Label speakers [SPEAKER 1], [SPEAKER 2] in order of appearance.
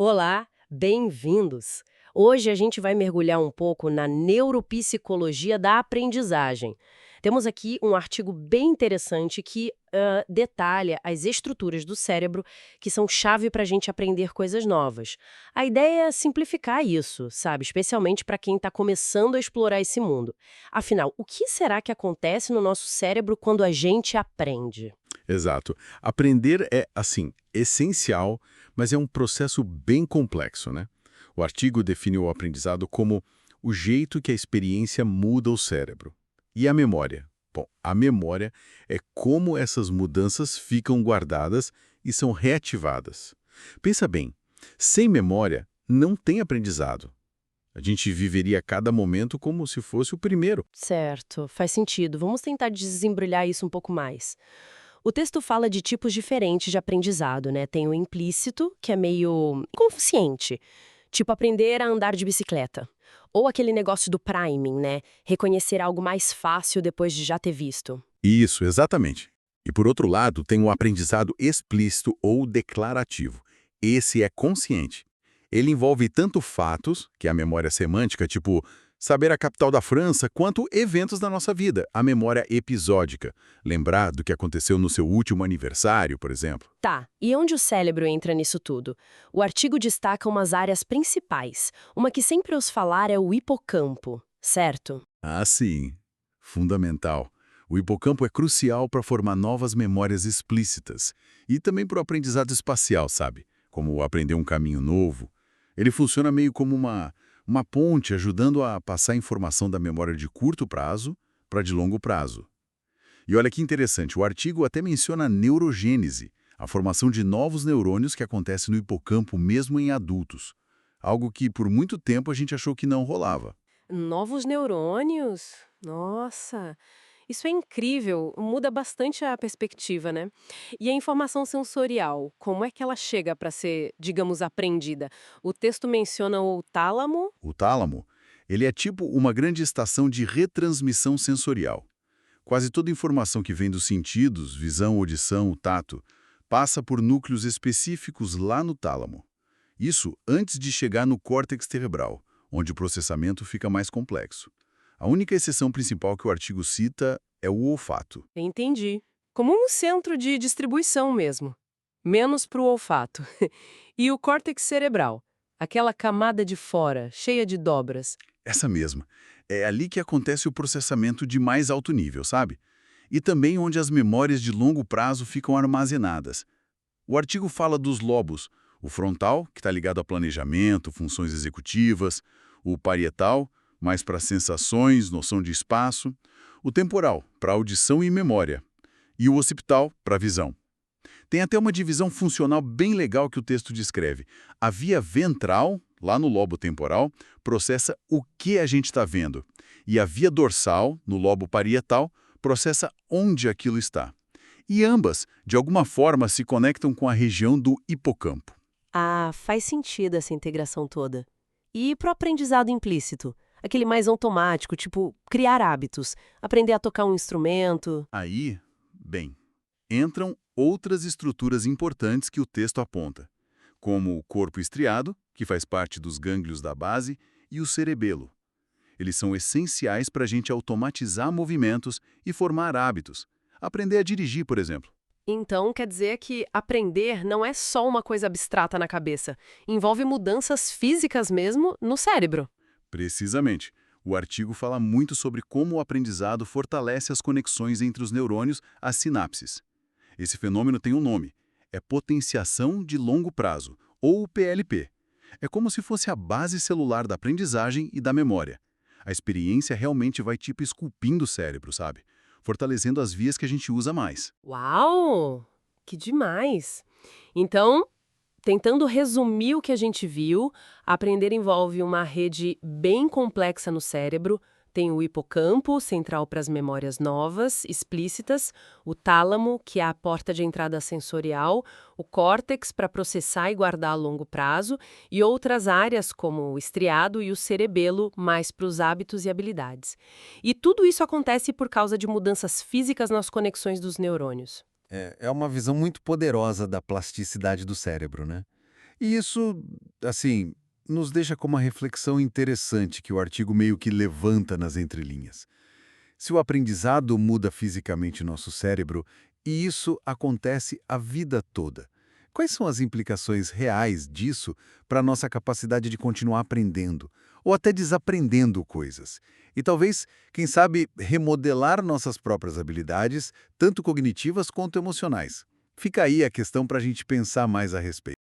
[SPEAKER 1] Olá, bem-vindos! Hoje a gente vai mergulhar um pouco na neuropsicologia da aprendizagem. Temos aqui um artigo bem interessante que detalha as estruturas do cérebro que são chave para a gente aprender coisas novas. A ideia é simplificar isso, sabe? Especialmente para quem está começando a explorar esse mundo. Afinal, o que será que acontece no nosso cérebro quando a gente aprende?
[SPEAKER 2] Exato. Aprender é, assim, essencial, mas é um processo bem complexo, né? O artigo define o aprendizado como o jeito que a experiência muda o cérebro. E a memória? Bom, a memória é como essas mudanças ficam guardadas e são reativadas. Pensa bem, sem memória não tem aprendizado. A gente viveria cada momento como se fosse o primeiro.
[SPEAKER 1] Certo, faz sentido. Vamos tentar desembrulhar isso um pouco mais. O texto fala de tipos diferentes de aprendizado, né? Tem o implícito, que é meio inconsciente, tipo aprender a andar de bicicleta. Ou aquele negócio do priming, né? Reconhecer algo mais fácil depois de já ter visto.
[SPEAKER 2] Isso, exatamente. E por outro lado, tem o aprendizado explícito ou declarativo. Esse é consciente. Ele envolve tanto fatos, que é a memória semântica, tipo saber a capital da França, quanto eventos da nossa vida, a memória episódica. Lembrar do que aconteceu no seu último aniversário, por exemplo.
[SPEAKER 1] Tá, e onde o cérebro entra nisso tudo? O artigo destaca umas áreas principais. Uma que sempre ouço falar é o hipocampo, certo?
[SPEAKER 2] Ah, sim. Fundamental. O hipocampo é crucial para formar novas memórias explícitas e também para o aprendizado espacial, sabe? Como aprender um caminho novo. Ele funciona meio como uma ponte, ajudando a passar informação da memória de curto prazo para de longo prazo. E olha que interessante, o artigo até menciona a neurogênese, a formação de novos neurônios que acontece no hipocampo mesmo em adultos. Algo que por muito tempo a gente achou que não rolava.
[SPEAKER 1] Novos neurônios? Nossa, isso é incrível, muda bastante a perspectiva, né? E a informação sensorial, como é que ela chega para ser, digamos, aprendida? O texto menciona o tálamo?
[SPEAKER 2] O tálamo, ele é tipo uma grande estação de retransmissão sensorial. Quase toda informação que vem dos sentidos, visão, audição, tato, passa por núcleos específicos lá no tálamo. Isso antes de chegar no córtex cerebral, onde o processamento fica mais complexo. A única exceção principal que o artigo cita é o olfato.
[SPEAKER 1] Entendi. Como um centro de distribuição mesmo. Menos para o olfato. E o córtex cerebral, aquela camada de fora, cheia de dobras.
[SPEAKER 2] Essa mesma. É ali que acontece o processamento de mais alto nível, sabe? E também onde as memórias de longo prazo ficam armazenadas. O artigo fala dos lobos, o frontal, que está ligado a planejamento, funções executivas, o parietal, mais para sensações, noção de espaço, o temporal, para audição e memória, e o occipital, para visão. Tem até uma divisão funcional bem legal que o texto descreve. A via ventral, lá no lobo temporal, processa o que a gente está vendo, e a via dorsal, no lobo parietal, processa onde aquilo está. E ambas, de alguma forma, se conectam com a região do hipocampo.
[SPEAKER 1] Ah, faz sentido essa integração toda. E pro aprendizado implícito? Aquele mais automático, tipo criar hábitos, aprender a tocar um instrumento.
[SPEAKER 2] Aí, bem, entram outras estruturas importantes que o texto aponta, como o corpo estriado, que faz parte dos gânglios da base, e o cerebelo. Eles são essenciais para a gente automatizar movimentos e formar hábitos. Aprender a dirigir, por exemplo.
[SPEAKER 1] Então, quer dizer que aprender não é só uma coisa abstrata na cabeça. Envolve mudanças físicas mesmo no cérebro.
[SPEAKER 2] Precisamente. O artigo fala muito sobre como o aprendizado fortalece as conexões entre os neurônios, as sinapses. Esse fenômeno tem um nome. É potenciação de longo prazo, ou PLP. É como se fosse a base celular da aprendizagem e da memória. A experiência realmente vai tipo esculpindo o cérebro, sabe? Fortalecendo as vias que a gente usa mais.
[SPEAKER 1] Uau! Que demais! Então, tentando resumir o que a gente viu, aprender envolve uma rede bem complexa no cérebro. Tem o hipocampo, central para as memórias novas, explícitas, o tálamo, que é a porta de entrada sensorial, o córtex para processar e guardar a longo prazo, e outras áreas como o estriado e o cerebelo, mais para os hábitos e habilidades. E tudo isso acontece por causa de mudanças físicas nas conexões dos neurônios.
[SPEAKER 3] É uma visão muito poderosa da plasticidade do cérebro, né? E isso, assim, nos deixa com uma reflexão interessante que o artigo meio que levanta nas entrelinhas. Se o aprendizado muda fisicamente nosso cérebro, e isso acontece a vida toda, quais são as implicações reais disso para a nossa capacidade de continuar aprendendo, ou até desaprendendo coisas? E talvez, quem sabe, remodelar nossas próprias habilidades, tanto cognitivas quanto emocionais. Fica aí a questão para a gente pensar mais a respeito.